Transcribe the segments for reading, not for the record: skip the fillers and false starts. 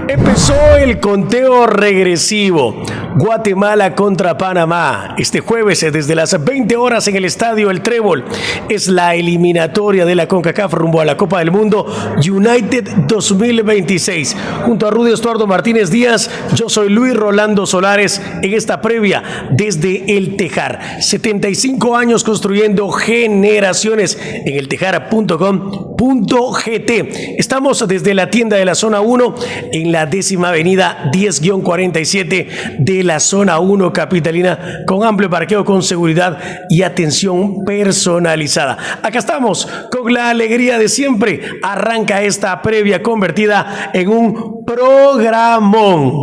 Empezó el conteo regresivo. Guatemala contra Panamá. Este jueves, desde las 20 horas en el estadio El Trébol, es la eliminatoria de la CONCACAF rumbo a la Copa del Mundo United 2026. Junto a Rudy Estuardo Martínez Díaz, yo soy Luis Rolando Solares en esta previa desde El Tejar. 75 años construyendo generaciones en eltejar.com.gt. Estamos desde la tienda de la zona 1 en la 10ª avenida 10-47 de la zona 1 capitalina, con amplio parqueo, con seguridad y atención personalizada. Acá estamos con la alegría de siempre. Arranca esta previa convertida en un programón.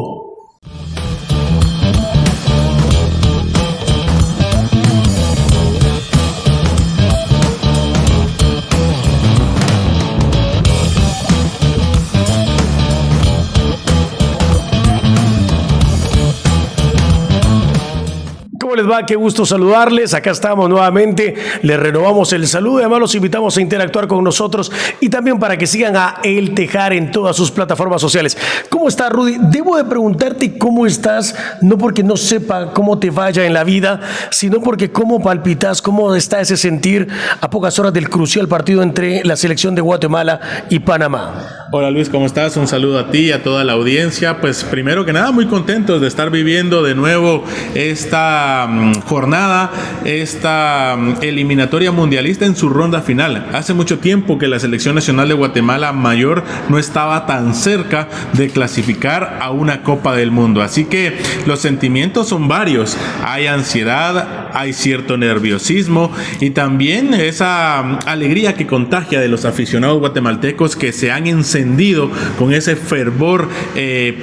¿Cómo les va? Qué gusto saludarles. Acá estamos nuevamente. Les renovamos el saludo y además los invitamos a interactuar con nosotros y también para que sigan a El Tejar en todas sus plataformas sociales. ¿Cómo está, Rudy? Debo de preguntarte cómo estás, no porque no sepa cómo te vaya en la vida, sino porque cómo palpitas, cómo está ese sentir a pocas horas del crucial partido entre la selección de Guatemala y Panamá. Hola Luis, ¿cómo estás? Un saludo a ti y a toda la audiencia. Pues primero que nada, muy contentos de estar viviendo de nuevo esta jornada, esta eliminatoria mundialista en su ronda final. Hace mucho tiempo que la selección nacional de Guatemala mayor no estaba tan cerca de clasificar a una Copa del Mundo. Así que los sentimientos son varios. Hay ansiedad, hay cierto nerviosismo y también esa alegría que contagia de los aficionados guatemaltecos que se han encendido con ese fervor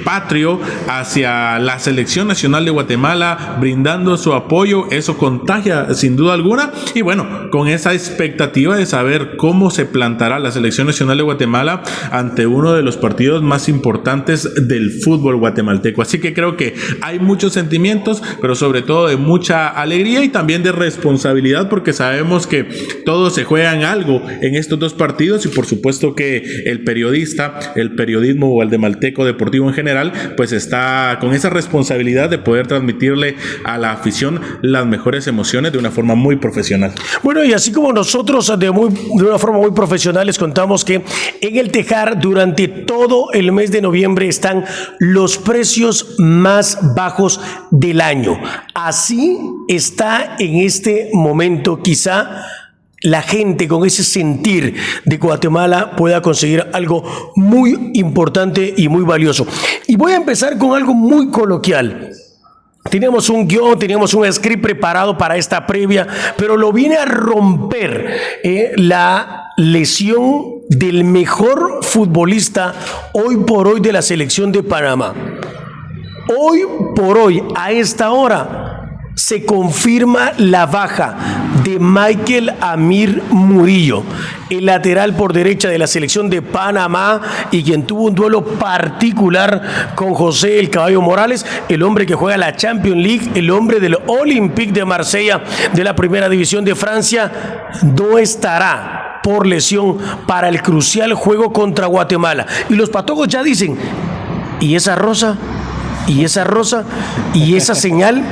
patrio hacia la selección nacional de Guatemala, brindando su apoyo. Eso contagia sin duda alguna, y bueno, con esa expectativa de saber cómo se plantará la selección nacional de Guatemala ante uno de los partidos más importantes del fútbol guatemalteco. Así que creo que hay muchos sentimientos, pero sobre todo de mucha alegría y también de responsabilidad, porque sabemos que todos se juegan algo en estos dos partidos, y por supuesto que el periodismo guatemalteco deportivo en general, pues está con esa responsabilidad de poder transmitirle a la afición las mejores emociones de una forma muy profesional. Bueno, y así como nosotros de una forma muy profesional les contamos que en El Tejar durante todo el mes de noviembre están los precios más bajos del año. Así está en este momento. Quizá la gente con ese sentir de Guatemala pueda conseguir algo muy importante y muy valioso. Y voy a empezar con algo muy coloquial. Teníamos un guión, teníamos un script preparado para esta previa, pero lo viene a romper la lesión del mejor futbolista hoy por hoy de la selección de Panamá. Hoy por hoy, a esta hora, se confirma la baja de Michael Amir Murillo, el lateral por derecha de la selección de Panamá y quien tuvo un duelo particular con José el Caballo Morales, el hombre que juega la Champions League, el hombre del Olympique de Marsella de la primera división de Francia. No estará por lesión para el crucial juego contra Guatemala. Y los patojos ya dicen, ¿y esa rosa? ¿Y esa rosa? ¿Y esa señal?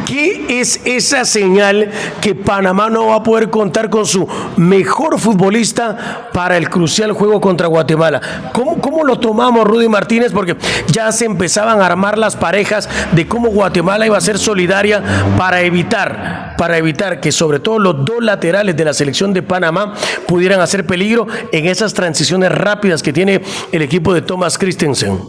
¿Qué es esa señal que Panamá no va a poder contar con su mejor futbolista para el crucial juego contra Guatemala? ¿Cómo lo tomamos, Rudy Martínez? Porque ya se empezaban a armar las parejas de cómo Guatemala iba a ser solidaria para evitar que sobre todo los dos laterales de la selección de Panamá pudieran hacer peligro en esas transiciones rápidas que tiene el equipo de Thomas Christensen.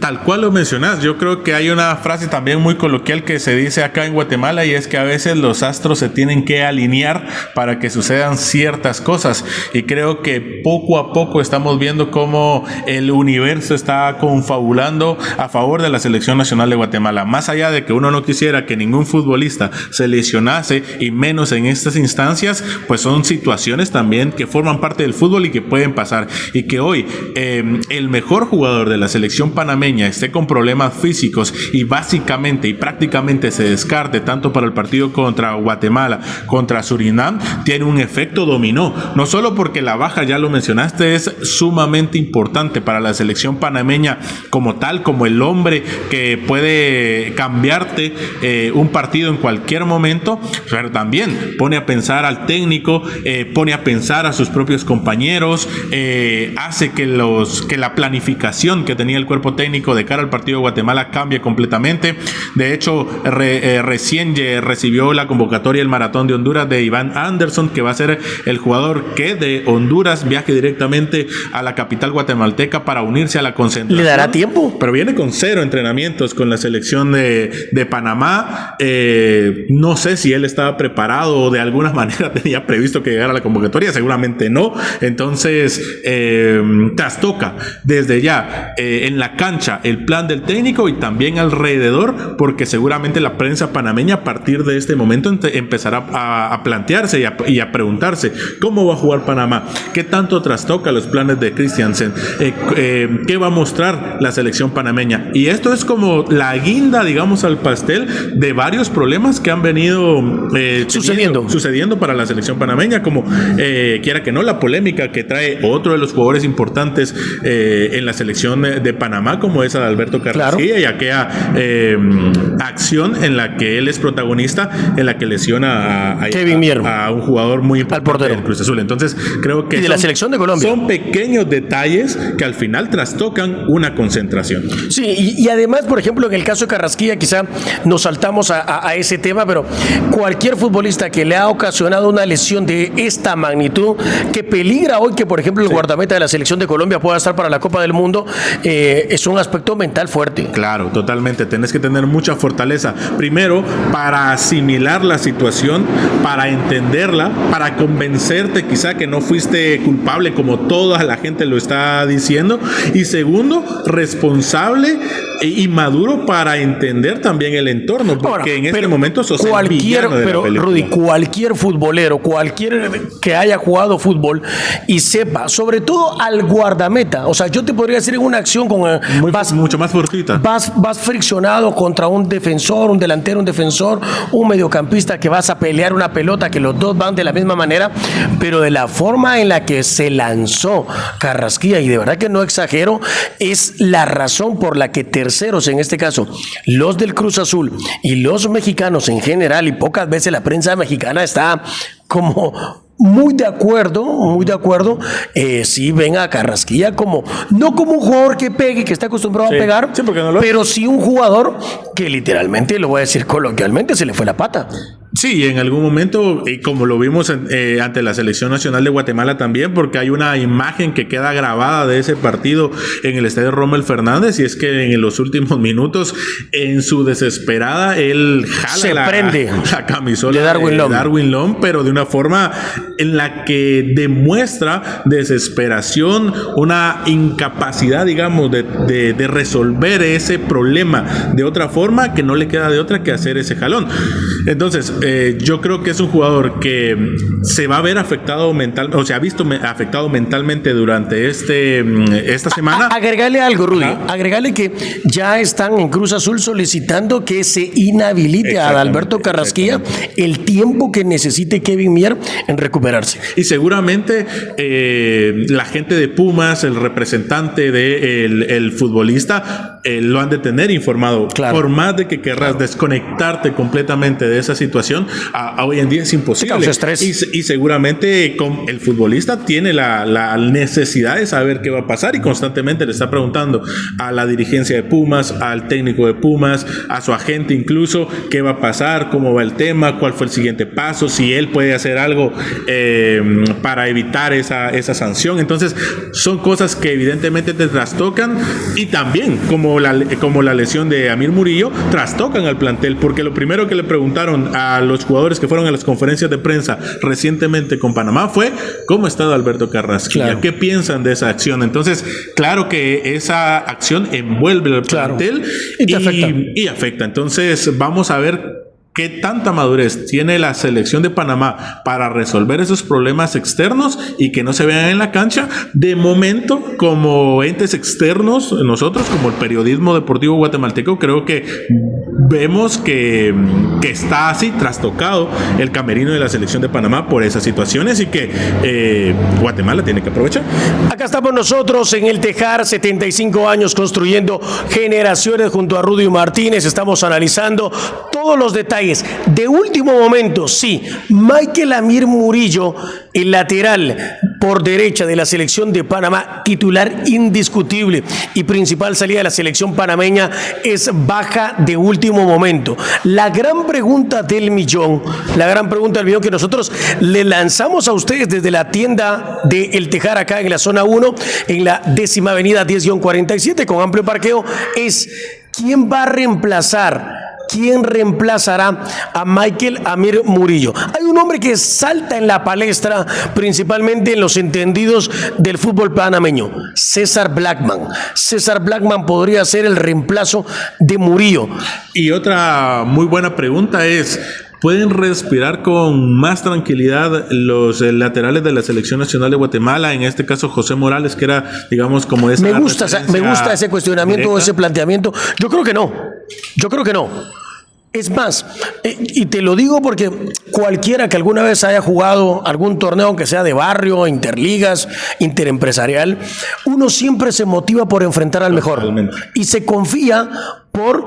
Tal cual lo mencionás, yo creo que hay una frase también muy coloquial que se dice acá en Guatemala, y es que a veces los astros se tienen que alinear para que sucedan ciertas cosas, y creo que poco a poco estamos viendo cómo el universo está confabulando a favor de la selección nacional de Guatemala. Más allá de que uno no quisiera que ningún futbolista se lesionase, y menos en estas instancias, pues son situaciones también que forman parte del fútbol y que pueden pasar, y que hoy el mejor jugador de la selección panameña panameña esté con problemas físicos y básicamente y prácticamente se descarte tanto para el partido contra Guatemala, contra Surinam, tiene un efecto dominó. No solo porque la baja, ya lo mencionaste, es sumamente importante para la selección panameña como tal, como el hombre que puede cambiarte un partido en cualquier momento, pero también pone a pensar al técnico, pone a pensar a sus propios compañeros, hace que la planificación que tenía el cuerpo técnico de cara al partido de Guatemala cambie completamente. De hecho, recién recibió la convocatoria el Maratón de Honduras de Iván Anderson, que va a ser el jugador que de Honduras viaje directamente a la capital guatemalteca para unirse a la concentración. ¿Le dará tiempo? Pero viene con 0 entrenamientos con la selección de Panamá. No sé si él estaba preparado o de alguna manera tenía previsto que llegara a la convocatoria, seguramente no. Entonces trastoca desde ya en la cancha el plan del técnico y también alrededor, porque seguramente la prensa panameña a partir de este momento empezará a plantearse y a preguntarse cómo va a jugar Panamá, qué tanto trastoca los planes de Christiansen, qué va a mostrar la selección panameña. Y esto es como la guinda, digamos, al pastel de varios problemas que han venido sucediendo para la selección panameña, como quiera que no, la polémica que trae otro de los jugadores importantes en la selección de Panamá, como es Adalberto Carrasquilla, claro, y aquella acción en la que él es protagonista, en la que lesiona a Kevin Mier, a un jugador muy importante del Cruz Azul. Entonces creo que de la selección de Colombia son pequeños detalles que al final trastocan una concentración. Sí, y además, por ejemplo, en el caso de Carrasquilla, quizá nos saltamos a ese tema, pero cualquier futbolista que le ha ocasionado una lesión de esta magnitud, que peligra hoy que, por ejemplo, el guardameta de la selección de Colombia pueda estar para la Copa del Mundo, es un aspecto mental fuerte. Claro, totalmente. Tenés que tener mucha fortaleza. Primero, para asimilar la situación, para entenderla, para convencerte quizá que no fuiste culpable como toda la gente lo está diciendo. Y segundo, responsable y maduro para entender también el entorno, porque ahora, en este momento sos el villano de la película. Rudy, cualquier futbolero, cualquier que haya jugado fútbol y sepa, sobre todo al guardameta, o sea, yo te podría decir en una acción con mucho más fortuita. Vas friccionado contra un defensor, un delantero, un defensor, un mediocampista, que vas a pelear una pelota, que los dos van de la misma manera, pero de la forma en la que se lanzó Carrasquilla, y de verdad que no exagero, es la razón por la que terceros, en este caso los del Cruz Azul y los mexicanos en general, y pocas veces la prensa mexicana está como muy de acuerdo, sí ven a Carrasquilla como, no como un jugador que pegue, que está acostumbrado a pegar, sí, no pero sí un jugador que literalmente, lo voy a decir coloquialmente, se le fue la pata. Sí, en algún momento, y como lo vimos ante la Selección Nacional de Guatemala también, porque hay una imagen que queda grabada de ese partido en el estadio Rommel Fernández, y es que en los últimos minutos, en su desesperada, él jala la camisola de Darwin Lom, pero de una forma en la que demuestra desesperación, una incapacidad, digamos, de resolver ese problema de otra forma, que no le queda de otra que hacer ese jalón. Entonces, yo creo que es un jugador que se va a ver afectado mentalmente, o se ha visto afectado mentalmente durante esta semana. Agregale algo, Rudy. Agregale que ya están en Cruz Azul solicitando que se inhabilite a Adalberto Carrasquilla el tiempo que necesite Kevin Mier en recuperarse. Y seguramente la gente de Pumas, el representante del futbolista, lo han de tener informado. Claro. Por más de que querrás desconectarte completamente de esa situación, hoy en día es imposible. Y seguramente el futbolista tiene la necesidad de saber qué va a pasar, y constantemente le está preguntando a la dirigencia de Pumas, al técnico de Pumas, a su agente incluso, qué va a pasar, cómo va el tema, cuál fue el siguiente paso, si él puede hacer algo para evitar esa sanción. Entonces son cosas que evidentemente te trastocan, y también como la lesión de Amir Murillo trastocan al plantel, porque lo primero que le preguntaron a los jugadores que fueron a las conferencias de prensa recientemente con Panamá fue ¿cómo está Adalberto Carrasquilla? Claro. ¿Qué piensan de esa acción? Entonces, claro que esa acción envuelve al plantel y afecta. Entonces, vamos a ver ¿qué tanta madurez tiene la selección de Panamá para resolver esos problemas externos y que no se vean en la cancha? De momento, como entes externos, nosotros como el periodismo deportivo guatemalteco, creo que vemos que está así trastocado el camerino de la selección de Panamá por esas situaciones y que Guatemala tiene que aprovechar. Acá estamos nosotros en el Tejar, 75 años construyendo generaciones junto a Rudy Martínez. Estamos analizando todos los detalles. De último momento, sí, Michael Amir Murillo, el lateral por derecha de la selección de Panamá, titular indiscutible y principal salida de la selección panameña, es baja de último momento. La gran pregunta del millón que nosotros le lanzamos a ustedes desde la tienda de El Tejar acá en la zona 1, en la 10ª avenida 10-47 con amplio parqueo, es: ¿quién va a reemplazar? ¿Quién reemplazará a Michael Amir Murillo? Hay un hombre que salta en la palestra, principalmente en los entendidos del fútbol panameño: César Blackman. César Blackman podría ser el reemplazo de Murillo. Y otra muy buena pregunta es: ¿pueden respirar con más tranquilidad los laterales de la Selección Nacional de Guatemala? En este caso, José Morales, que era, digamos, como esa... Me gusta ese cuestionamiento o ese planteamiento. Yo creo que no. Es más, y te lo digo porque cualquiera que alguna vez haya jugado algún torneo, aunque sea de barrio, interligas, interempresarial, uno siempre se motiva por enfrentar al mejor. Totalmente. Y se confía por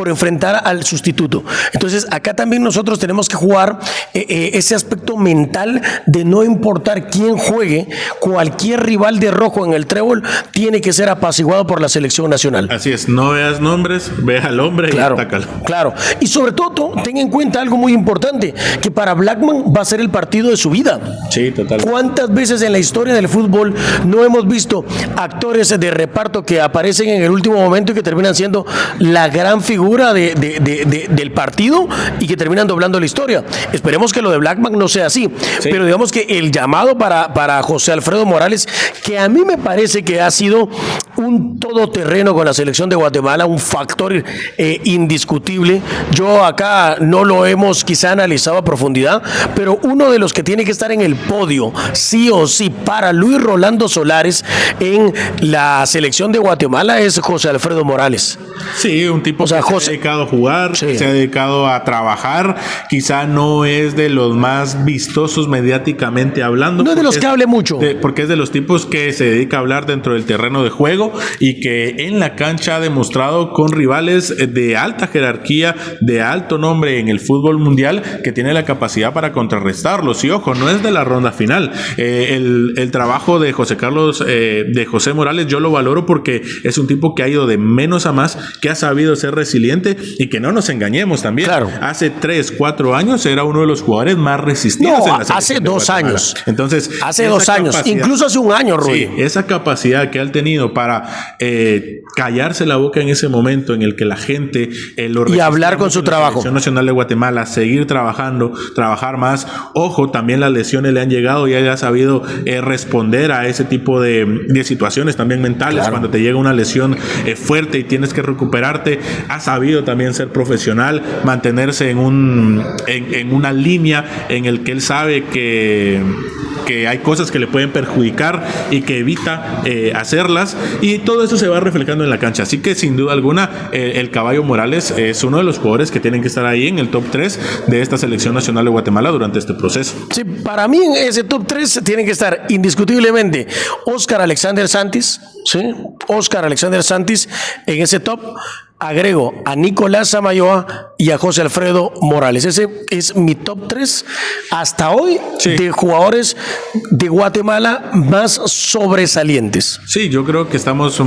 enfrentar al sustituto. Entonces, acá también nosotros tenemos que jugar ese aspecto mental de no importar quién juegue, cualquier rival de rojo en el trébol tiene que ser apaciguado por la selección nacional. Así es, no veas nombres, ve al hombre y atácalo. Claro, y sobre todo, ten en cuenta algo muy importante, que para Blackman va a ser el partido de su vida. Sí, total. ¿Cuántas veces en la historia del fútbol no hemos visto actores de reparto que aparecen en el último momento y que terminan siendo la gran figura del partido y que terminan doblando la historia? Esperemos que lo de Blackman no sea así, sí. Pero digamos que el llamado para José Alfredo Morales, que a mí me parece que ha sido un todoterreno con la selección de Guatemala, un factor indiscutible. Yo acá no lo hemos quizá analizado a profundidad, pero uno de los que tiene que estar en el podio, sí o sí, para Luis Rolando Solares en la selección de Guatemala es José Alfredo Morales. Sí, un tipo que se ha dedicado a jugar, sí. Se ha dedicado a trabajar, quizá no es de los más vistosos mediáticamente hablando. No es de los que hable mucho. Porque es de los tipos que se dedica a hablar dentro del terreno de juego y que en la cancha ha demostrado con rivales de alta jerarquía, de alto nombre en el fútbol mundial, que tiene la capacidad para contrarrestarlos. Y ojo, no es de la ronda final. El trabajo de José Morales yo lo valoro porque es un tipo que ha ido de menos a más, que ha sabido ser resiliente y que no nos engañemos también. Claro. Hace 3-4 años era uno de los jugadores más resistentes en la selección. Hace 2 años. Entonces, hace 2 años, incluso hace 1 año, Rudy. Sí, esa capacidad que ha tenido para callarse la boca en ese momento en el que la gente y hablar con su trabajo. La Selección Nacional de Guatemala, seguir trabajando, trabajar más. Ojo, también las lesiones le han llegado y él ha sabido responder a ese tipo de situaciones también mentales. Claro. Cuando te llega una lesión fuerte y tienes que recuperarte, ha sabido también ser profesional, mantenerse en una línea en el que él sabe que hay cosas que le pueden perjudicar y que evita hacerlas, y todo eso se va reflejando en la cancha. Así que sin duda alguna el Caballo Morales es uno de los jugadores que tienen que estar ahí en el top 3 de esta Selección Nacional de Guatemala durante este proceso. Sí, para mí en ese top 3 tienen que estar indiscutiblemente Óscar Alexander Santis, ¿sí? Óscar Alexander Santis en ese top. Agrego a Nicolás Samayoa y a José Alfredo Morales. Ese es mi top 3 hasta hoy, sí, de jugadores de Guatemala más sobresalientes. Sí, yo creo que estamos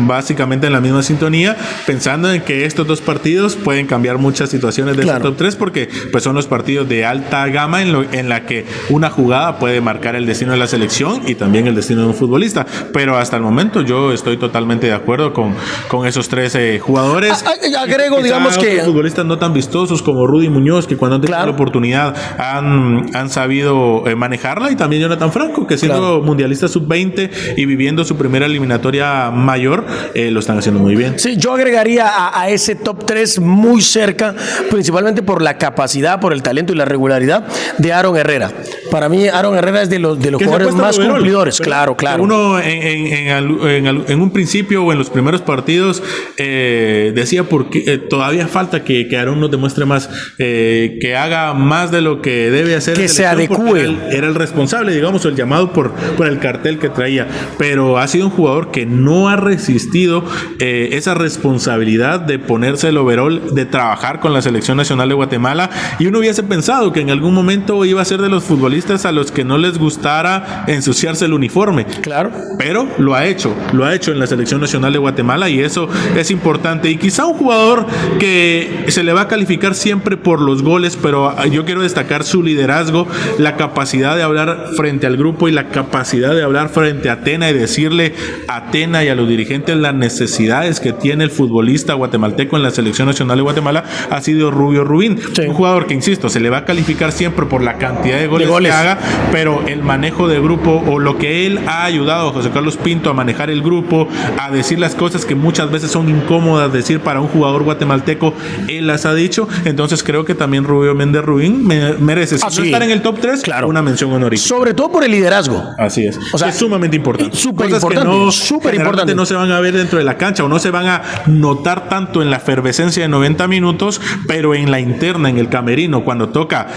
básicamente en la misma sintonía, pensando en que estos 2 partidos pueden cambiar muchas situaciones de ese top 3, porque pues son los partidos de alta gama en la que una jugada puede marcar el destino de la selección y también el destino de un futbolista. Pero hasta el momento yo estoy totalmente de acuerdo con esos 3 jugadores jugadores. Agrego, digamos que futbolistas no tan vistosos como Rudy Muñoz, que cuando han tenido la oportunidad han sabido manejarla, y también Jonathan Franco, que siendo mundialista sub-20 y viviendo su primera eliminatoria mayor, lo están haciendo muy bien. Sí, yo agregaría a ese top 3 muy cerca, principalmente por la capacidad, por el talento y la regularidad de Aaron Herrera. Para mí, Aaron Herrera es de los jugadores más cumplidores. Claro. Uno en un principio o en los primeros partidos decía porque todavía falta que Aaron nos demuestre más, que haga más de lo que debe hacer, que se adecue. Era el responsable, digamos, el llamado por el cartel que traía, pero ha sido un jugador que no ha resistido esa responsabilidad de ponerse el overall, de trabajar con la selección nacional de Guatemala, y uno hubiese pensado que en algún momento iba a ser de los futbolistas a los que no les gustara ensuciarse el uniforme. Claro. Pero lo ha hecho en la selección nacional de Guatemala, y eso es importante. Y quizá un jugador que se le va a calificar siempre por los goles, pero yo quiero destacar su liderazgo, la capacidad de hablar frente al grupo y la capacidad de hablar frente a Tena y decirle a Tena y a los dirigentes las necesidades que tiene el futbolista guatemalteco en la selección nacional de Guatemala, ha sido Rubio Rubín. Sí. Un jugador que, insisto, se le va a calificar siempre por la cantidad de goles que haga, pero el manejo de grupo, o lo que él ha ayudado a José Carlos Pinto a manejar el grupo, a decir las cosas que muchas veces son incómodas decir para un jugador guatemalteco, él las ha dicho. Entonces creo que también Rubio Méndez Rubín merece, si no estar en el top 3, una mención honorífica. Sobre todo por el liderazgo. Así es. O sea, es sumamente importante. Súper importante. Súper importante. No se van a ver dentro de la cancha, o no se van a notar tanto en la efervescencia de 90 minutos, pero en la interna, en el camerino, cuando toca,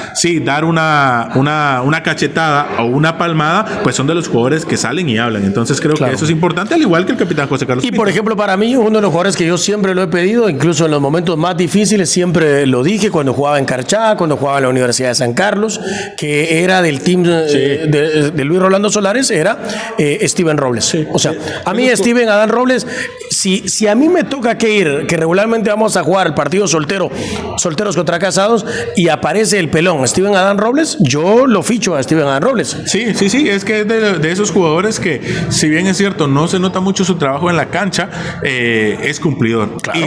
dar una cachetada o una palmada, pues son de los jugadores que salen y hablan. Entonces creo que eso es importante, al igual que el capitán José Carlos Pinto. Por ejemplo, para mí, uno de los jugadores que yo siempre lo he pedido, incluso en los momentos más difíciles, siempre lo dije, cuando jugaba en Carchá, cuando jugaba en la Universidad de San Carlos, que era del team de Luis Rolando Solares, era Steven Robles. O sea, a mí Steven Adán Robles, si a mí me toca que regularmente vamos a jugar el partido solteros contra casados, y aparece el pelón Steven Adán Robles, yo lo ficho a Steven Adán Robles. Sí, es que es de esos jugadores que, si bien es cierto, no se nota mucho su trabajo en la cancha, es cumplidor. Claro.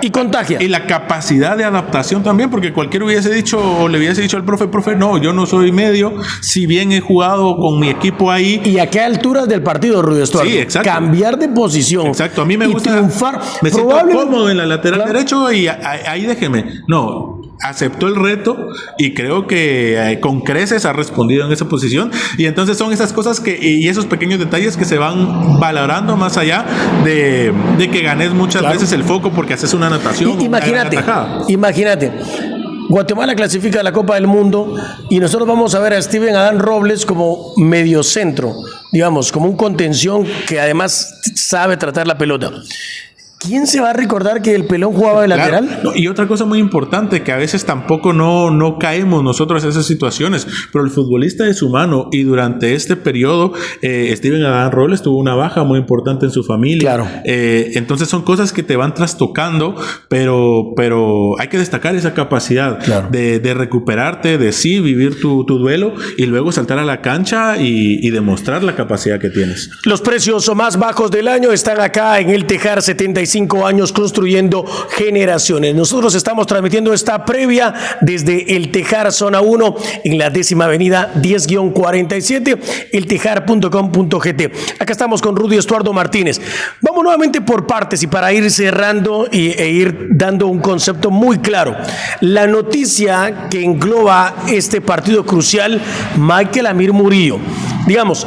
Y contagia. Y la capacidad de adaptación también, porque cualquiera hubiese dicho, o le hubiese dicho al profe, no, yo no soy medio, si bien he jugado con mi equipo ahí. ¿Y a qué alturas del partido, Rudy Estuardo? Sí, exacto. Cambiar de posición. Exacto, a mí me gusta triunfar. Me siento cómodo en la lateral derecho, y ahí déjeme. No, aceptó el reto, y creo que con creces ha respondido en esa posición. Y entonces son esas cosas y esos pequeños detalles que se van valorando, más allá de que ganes muchas veces el foco porque haces una anotación. Imagínate. Guatemala clasifica a la Copa del Mundo y nosotros vamos a ver a Steven Adán Robles como mediocentro, digamos, como un contención que además sabe tratar la pelota. ¿Quién se va a recordar que el pelón jugaba de lateral? No, y otra cosa muy importante, que a veces tampoco no caemos nosotros en esas situaciones, pero el futbolista es humano, y durante este periodo Steven Adán Robles tuvo una baja muy importante en su familia. Claro. Entonces son cosas que te van trastocando, pero hay que destacar esa capacidad de recuperarte, de vivir tu duelo, y luego saltar a la cancha y demostrar la capacidad que tienes. Los precios más bajos del año están acá en el Tejar, 75 años construyendo generaciones. Nosotros estamos transmitiendo esta previa desde el Tejar Zona 1 en la 10ª Avenida 10-47, eltejar.com.gt. Acá estamos con Rudy Estuardo Martínez. Vamos nuevamente por partes y para ir cerrando e ir dando un concepto muy claro. La noticia que engloba este partido crucial, Michael Amir Murillo. Digamos,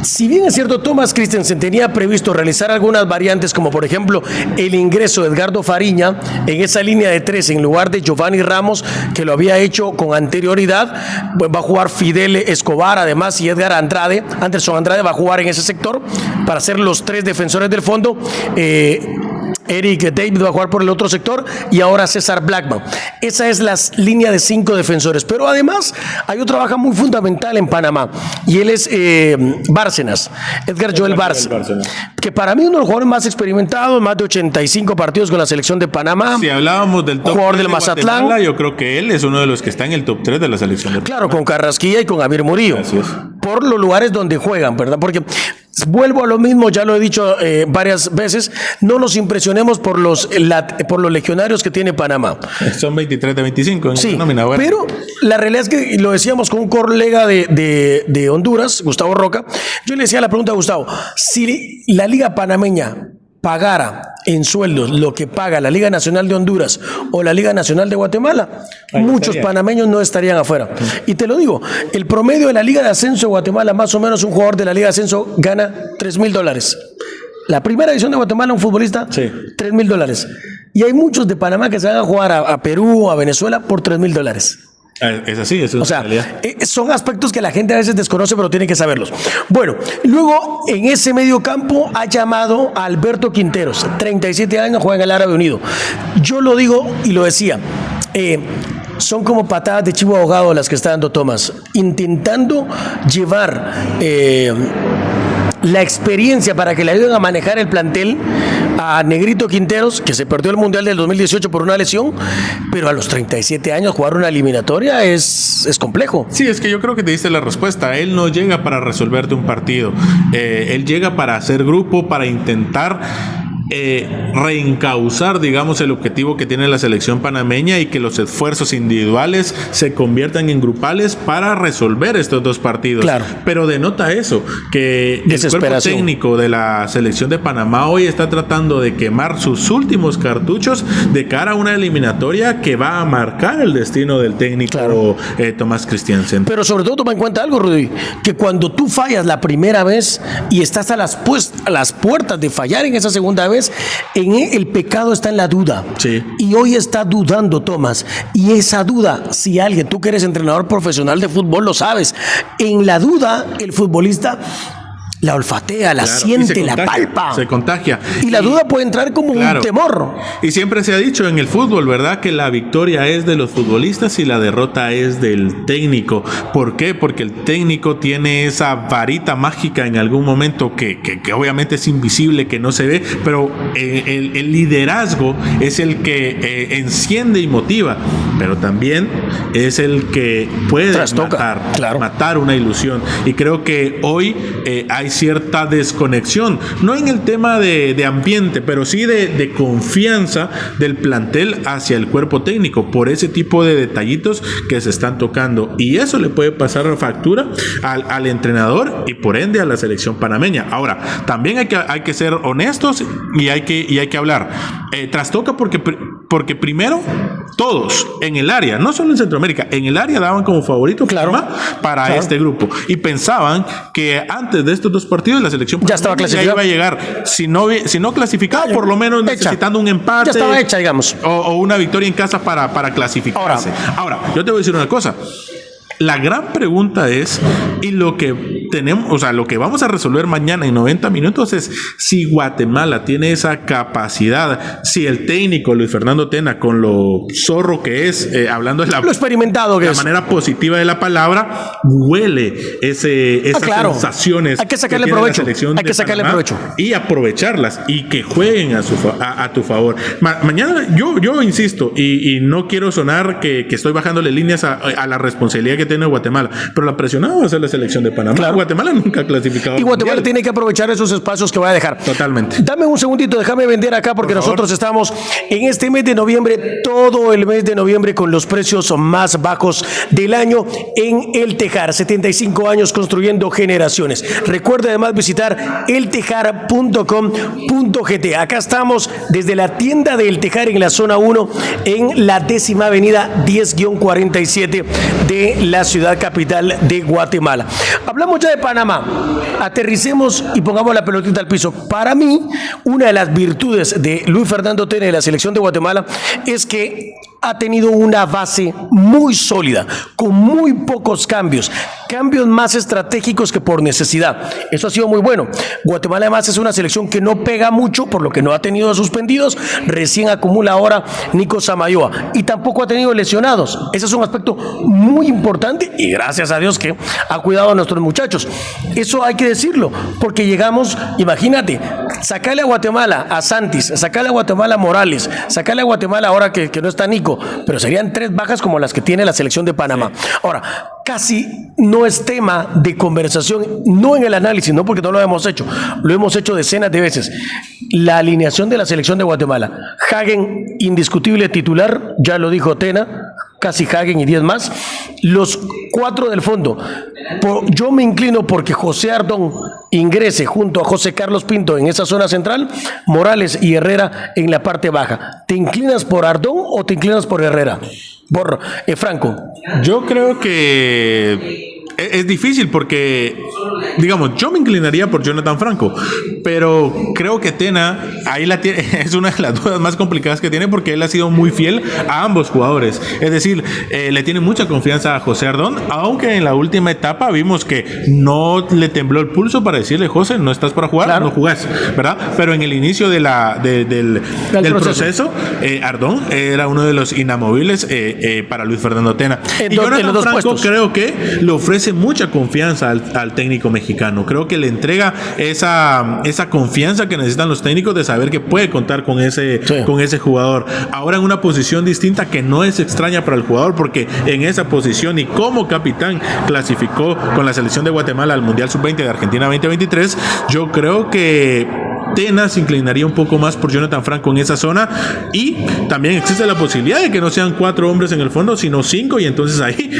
si bien es cierto, Thomas Christensen tenía previsto realizar algunas variantes, como por ejemplo el ingreso de Edgardo Fariña en esa línea de 3 en lugar de Giovanni Ramos, que lo había hecho con anterioridad, pues va a jugar Fidel Escobar además, y Anderson Andrade va a jugar en ese sector para ser los 3 defensores del fondo. Eric David va a jugar por el otro sector, y ahora César Blackman. Esa es la línea de 5 defensores. Pero además hay otra baja muy fundamental en Panamá, y él es Bárcenas, Edgar Joel Bárcenas, que para mí es uno de los jugadores más experimentados, más de 85 partidos con la selección de Panamá. Si hablábamos del top jugador del Mazatlán, Guatemala, yo creo que él es uno de los que está en el top 3 de la selección de Panamá. Claro, con Carrasquilla y con Amir Murillo. Así es. Por los lugares donde juegan, ¿verdad? Porque Vuelvo a lo mismo, ya lo he dicho varias veces, no nos impresionemos por los legionarios que tiene Panamá. Son 23 de 25 en sí, esa nómina. Bueno. Pero la realidad es que, lo decíamos con un colega de Honduras, Gustavo Roca, yo le decía la pregunta a Gustavo, si la Liga Panameña pagara en sueldos lo que paga la Liga Nacional de Honduras o la Liga Nacional de Guatemala, muchos panameños no estarían afuera. Y te lo digo, el promedio de la Liga de Ascenso de Guatemala, más o menos un jugador de la Liga de Ascenso gana $3,000. La primera división de Guatemala, un futbolista, sí. $3,000. Y hay muchos de Panamá que se van a jugar a Perú, a Venezuela por $3,000. Es así, es una realidad. Son aspectos que la gente a veces desconoce, pero tiene que saberlos. Bueno, luego en ese medio campo ha llamado a Alberto Quinteros, 37 años, juega en el Árabe Unido. Yo lo digo y lo decía, son como patadas de chivo ahogado las que está dando Tomás, intentando llevar la experiencia para que le ayuden a manejar el plantel a Negrito Quinteros, que se perdió el Mundial del 2018 por una lesión, pero a los 37 años jugar una eliminatoria es complejo. Sí, es que yo creo que te diste la respuesta. Él no llega para resolverte un partido. Él llega para hacer grupo, para intentar reencauzar, digamos, el objetivo que tiene la selección panameña y que los esfuerzos individuales se conviertan en grupales para resolver estos dos partidos. Claro. Pero denota eso, que el cuerpo técnico de la selección de Panamá hoy está tratando de quemar sus últimos cartuchos de cara a una eliminatoria que va a marcar el destino del técnico, claro, Tomás Christiansen. Pero sobre todo toma en cuenta algo, Rudy, que cuando tú fallas la primera vez y estás a las puertas de fallar en esa segunda vez, el pecado está en la duda. Sí. Y hoy está dudando Tomás. Y esa duda, si alguien, tú que eres entrenador profesional de fútbol, lo sabes. En la duda, el futbolista la olfatea, la siente, la palpa. Se contagia. Y la duda puede entrar como un temor. Y siempre se ha dicho en el fútbol, ¿verdad?, que la victoria es de los futbolistas y la derrota es del técnico. ¿Por qué? Porque el técnico tiene esa varita mágica en algún momento que obviamente es invisible, que no se ve, pero el liderazgo es el que enciende y motiva, pero también es el que puede matar una ilusión. Y creo que hoy hay cierta desconexión, no en el tema de ambiente, pero sí de confianza del plantel hacia el cuerpo técnico por ese tipo de detallitos que se están tocando, y eso le puede pasar factura al entrenador y por ende a la selección panameña. Ahora, también hay que ser honestos y hay que hablar. Trastoca porque primero todos en el área, no solo en Centroamérica, en el área daban como favorito para este grupo y pensaban que antes de estos dos partidos la selección ya estaba clasificada, iba a llegar, si no clasificada, por lo menos necesitando un empate, ya estaba hecha, digamos, o una victoria en casa para clasificarse. Ahora, yo te voy a decir una cosa. La gran pregunta es, y lo que tenemos, o sea, lo que vamos a resolver mañana en 90 minutos es si Guatemala tiene esa capacidad, si el técnico Luis Fernando Tena, con lo zorro que es, hablando de lo experimentado que la es, manera positiva de la palabra, huele esas sensaciones. Hay que sacarle provecho. Hay que sacarle provecho y aprovecharlas y que jueguen a tu favor. Mañana, yo insisto, y no quiero sonar que estoy bajándole líneas a la responsabilidad que tiene Guatemala, pero la presionada va a ser la selección de Panamá. Claro. Guatemala nunca ha clasificado. Y Guatemala tiene que aprovechar esos espacios que va a dejar. Totalmente. Dame un segundito, déjame vender acá porque nosotros estamos en este mes de noviembre, todo el mes de noviembre con los precios más bajos del año en El Tejar. 75 años construyendo generaciones. Recuerda además visitar eltejar.com.gt. Acá estamos desde la tienda de El Tejar en la zona 1 en la 10ª avenida 10-47 de la ciudad capital de Guatemala. Hablamos ya de Panamá. Aterricemos y pongamos la pelotita al piso. Para mí, una de las virtudes de Luis Fernando Tena y la selección de Guatemala es que ha tenido una base muy sólida, con muy pocos cambios más estratégicos que por necesidad. Eso ha sido muy bueno. Guatemala además es una selección que no pega mucho, por lo que no ha tenido suspendidos. Recién acumula ahora Nico Samayoa y tampoco ha tenido lesionados. Ese es un aspecto muy importante y gracias a Dios que ha cuidado a nuestros muchachos. Eso hay que decirlo, porque llegamos, imagínate, sacarle a Guatemala a Santis, sacarle a Guatemala a Morales, sacarle a Guatemala ahora que no está Nico, pero serían 3 bajas como las que tiene la selección de Panamá. Ahora, casi no es tema de conversación, no en el análisis, no porque no lo hemos hecho, lo hemos hecho decenas de veces. La alineación de la selección de Guatemala. Hagen, indiscutible titular, ya lo dijo Tena, casi Hagen y 10 más. Los 4 del fondo. Yo me inclino porque José Ardón ingrese junto a José Carlos Pinto en esa zona central, Morales y Herrera en la parte baja. ¿Te inclinas por Ardón o te inclinas por Herrera? Por Franco. Yo creo que es difícil porque, digamos, yo me inclinaría por Jonathan Franco, pero creo que Tena ahí es una de las dudas más complicadas que tiene porque él ha sido muy fiel a ambos jugadores. Es decir, le tiene mucha confianza a José Ardón, aunque en la última etapa vimos que no le tembló el pulso para decirle, José, no estás para jugar, claro, no jugás, ¿verdad? Pero en el inicio del proceso, Ardón era uno de los inamovibles para Luis Fernando Tena. Y Jonathan Franco creo que le ofrece mucha confianza al técnico mexicano. Creo que le entrega esa confianza que necesitan los técnicos de saber que puede contar con ese jugador. Ahora en una posición distinta que no es extraña para el jugador, porque en esa posición y como capitán clasificó con la selección de Guatemala al Mundial Sub-20 de Argentina 2023, yo creo que Tena se inclinaría un poco más por Jonathan Franco en esa zona, y también existe la posibilidad de que no sean 4 hombres en el fondo, sino 5, y entonces ahí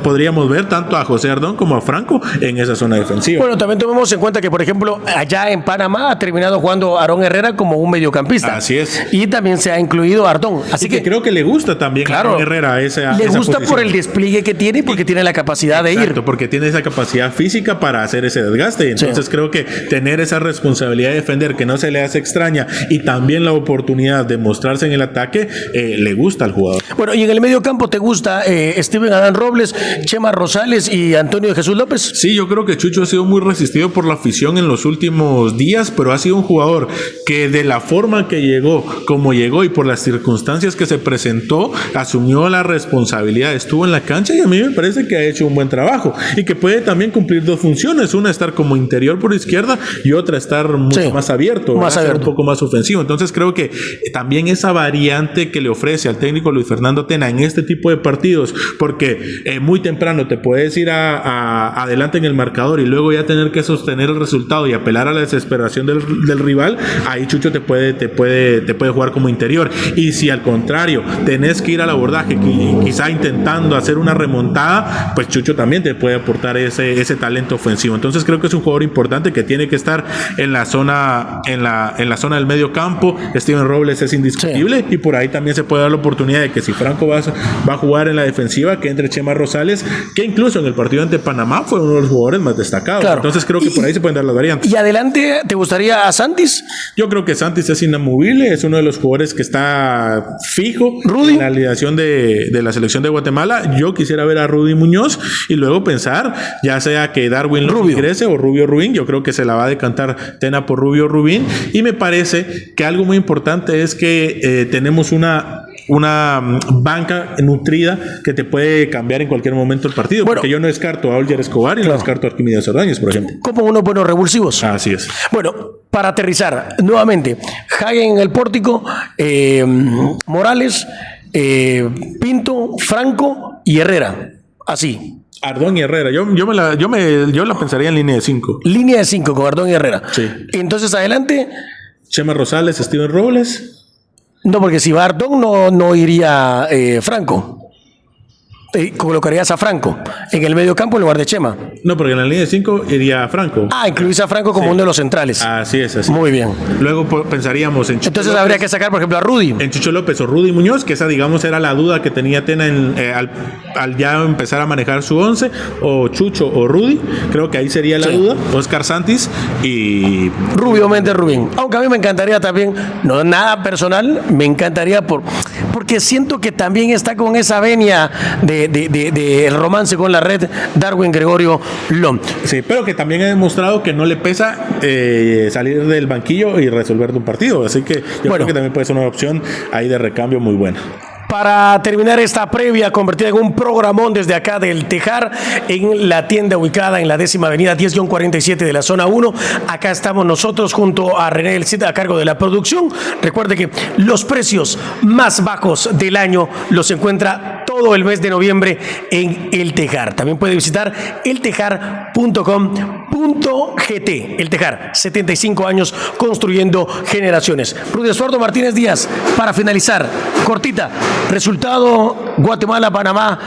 podríamos ver tanto a José Ardón como a Franco en esa zona defensiva. Bueno, también tomemos en cuenta que, por ejemplo, allá en Panamá ha terminado jugando Aarón Herrera como un mediocampista. Así es. Y también se ha incluido Ardón. Así que creo que le gusta también, claro, a Aarón Herrera esa le gusta posición por el despliegue que tiene y porque tiene la capacidad de ir. Exacto, porque tiene esa capacidad física para hacer ese desgaste. Entonces creo que tener esa responsabilidad de defender que no se le hace extraña y también la oportunidad de mostrarse en el ataque le gusta al jugador. Bueno, y en el medio campo te gusta Steven Adán Robles, Chema Rosales y Antonio de Jesús López. Sí, yo creo que Chucho ha sido muy resistido por la afición en los últimos días, pero ha sido un jugador que de la forma que llegó, como llegó y por las circunstancias que se presentó, asumió la responsabilidad, estuvo en la cancha, y a mí me parece que ha hecho un buen trabajo y que puede también cumplir 2 funciones, una estar como interior por izquierda y otra estar mucho más abierto, un poco más ofensivo. Entonces creo que también esa variante que le ofrece al técnico Luis Fernando Tena en este tipo de partidos, porque muy temprano te puedes ir adelante en el marcador y luego ya tener que sostener el resultado y apelar a la desesperación del rival, ahí Chucho te puede jugar como interior. Y si al contrario tenés que ir al abordaje quizá intentando hacer una remontada, pues Chucho también te puede aportar ese talento ofensivo. Entonces creo que es un jugador importante que tiene que estar en la zona del medio campo. Steven Robles es indiscutible, y por ahí también se puede dar la oportunidad de que si Franco va a jugar en la defensiva, que entre Chema Rosales, que incluso en el partido ante Panamá fue uno de los jugadores más destacados. Claro. Entonces creo que por ahí se pueden dar las variantes. ¿Y adelante te gustaría a Santis? Yo creo que Santis es inamovible, es uno de los jugadores que está fijo en la alineación de la selección de Guatemala. Yo quisiera ver a Rudy Muñoz y luego pensar, ya sea que Darwin ingrese o Rubio Rubín. Yo creo que se la va a decantar Tena por Rubio Rubín, y me parece que algo muy importante es que tenemos una banca nutrida que te puede cambiar en cualquier momento el partido, porque yo no descarto a Olger Escobar y no descarto a Arquímedes Ordóñez, por ejemplo. Como unos buenos revulsivos. Así es. Bueno, para aterrizar nuevamente, Hagen en el pórtico, Morales, Pinto, Franco y Herrera. Así. Ardón y Herrera. Yo la pensaría en línea de 5. Línea de 5 con Ardón y Herrera. Sí. Entonces adelante. Chema Rosales, Steven Robles. No, porque si va Ardón no iría Franco. Colocarías a Franco en el medio campo en lugar de Chema. No, porque en la línea de 5 iría Franco. Incluís a Franco como uno de los centrales. Así es, así. Muy bien. Luego pensaríamos en Chucho Entonces López, habría que sacar, por ejemplo, a Rudy. En Chucho López o Rudy Muñoz, que esa, digamos, era la duda que tenía Tena al ya empezar a manejar su 11, o Chucho o Rudy. Creo que ahí sería la duda. Oscar Santis y Rubio Méndez Rubín. Aunque a mí me encantaría también, no nada personal, me encantaría porque siento que también está con esa venia de romance con la red Darwin Gregorio Lom. Sí, pero que también ha demostrado que no le pesa salir del banquillo y resolver un partido. Así que yo creo que también puede ser una opción ahí de recambio muy buena. Para terminar esta previa convertida en un programón desde acá del Tejar, en la tienda ubicada en la 10ª avenida 10-47 de la zona 1, acá estamos nosotros junto a René El Cid a cargo de la producción. Recuerde que los precios más bajos del año los encuentra todos todo el mes de noviembre en El Tejar. También puede visitar eltejar.com.gt. El Tejar, 75 años construyendo generaciones. Rudy Estuardo Martínez Díaz, para finalizar, cortita, resultado Guatemala-Panamá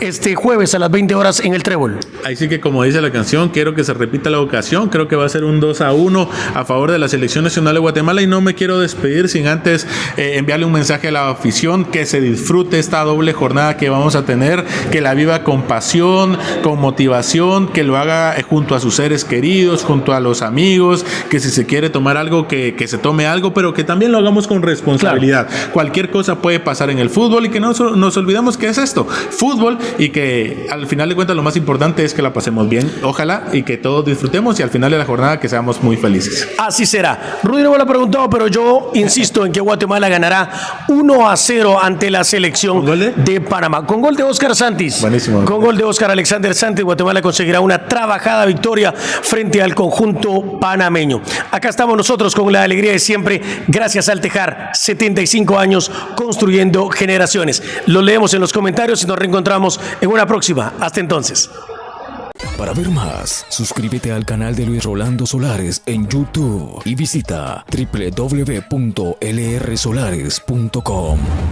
este jueves a las 20 horas en el Trébol. Ahí sí que, como dice la canción, quiero que se repita la ocasión. Creo que va a ser un 2-1 a favor de la Selección Nacional de Guatemala, y no me quiero despedir sin antes enviarle un mensaje a la afición: que se disfrute esta doble jornada que vamos a tener, que la viva con pasión, con motivación, que lo haga junto a sus seres queridos, junto a los amigos, que si se quiere tomar algo, que se tome algo, pero que también lo hagamos con responsabilidad. Claro. Cualquier cosa puede pasar en el fútbol, y que no nos olvidamos que es esto, fútbol, y que al final de cuentas lo más importante es que la pasemos bien. Ojalá y que todos disfrutemos, y al final de la jornada que seamos muy felices. Así será. Rudy no me lo ha preguntado, pero yo insisto en que Guatemala ganará 1-0 ante la selección de Panamá, con gol de Óscar Santis. Buenísimo. Con gol de Óscar Alexander Santis, Guatemala conseguirá una trabajada victoria frente al conjunto panameño. Acá estamos nosotros con la alegría de siempre, gracias al Tejar, 75 años construyendo generaciones. Lo leemos en los comentarios y nos reencontramos en una próxima. Hasta entonces. Para ver más, suscríbete al canal de Luis Rolando Solares en YouTube y visita www.lrsolares.com.